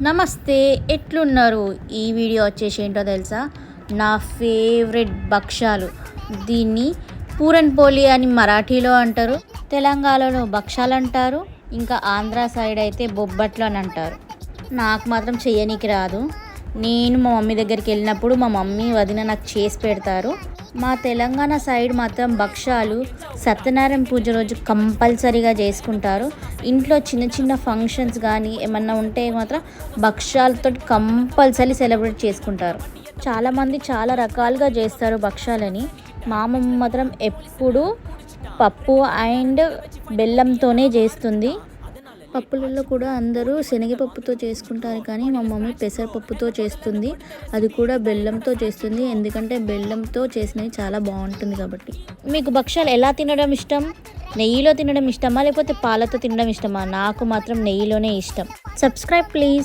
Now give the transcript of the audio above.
నమస్తే, ఎట్లున్నారు? ఈ వీడియో వచ్చేసి ఏంటో తెలుసా? నా ఫేవరెట్ భక్షాలు. దీన్ని పూరన్ పోలి అని మరాఠీలో అంటారు, తెలంగాణలో భక్షాలు అంటారు, ఇంకా ఆంధ్ర సైడ్ అయితే బొబ్బట్లు అని అంటారు. నాకు మాత్రం చేయనీకి రాదు. నేను మా మమ్మీ దగ్గరికి వెళ్ళినప్పుడు మా మమ్మీ వదిన నాకు చేసి పెడతారు. మా తెలంగాణ సైడ్ మాత్రం భక్షాలు సత్యనారాయణ పూజ రోజు కంపల్సరీగా చేసుకుంటారు. ఇంట్లో చిన్న చిన్న ఫంక్షన్స్ కానీ ఏమన్నా ఉంటే మాత్రం భక్షాలతో కంపల్సరీ సెలబ్రేట్ చేసుకుంటారు. చాలామంది చాలా రకాలుగా చేస్తారు భక్షాలని. మా మమ్మీ మాత్రం ఎప్పుడు పప్పు అండ్ బెల్లంతోనే చేస్తుంది. పప్పులలో కూడా అందరూ శనగపప్పుతో చేసుకుంటారు, కానీ మా మమ్మీ పెసరపప్పుతో చేస్తుంది. అది కూడా బెల్లంతో చేస్తుంది, ఎందుకంటే బెల్లంతో చేసినవి చాలా బాగుంటుంది కాబట్టి. మీకు భక్షాలు ఎలా తినడం ఇష్టం? నెయ్యిలో తినడం ఇష్టమా లేకపోతే పాలతో తినడం ఇష్టమా? నాకు మాత్రం నెయ్యిలోనే ఇష్టం. Subscribe please.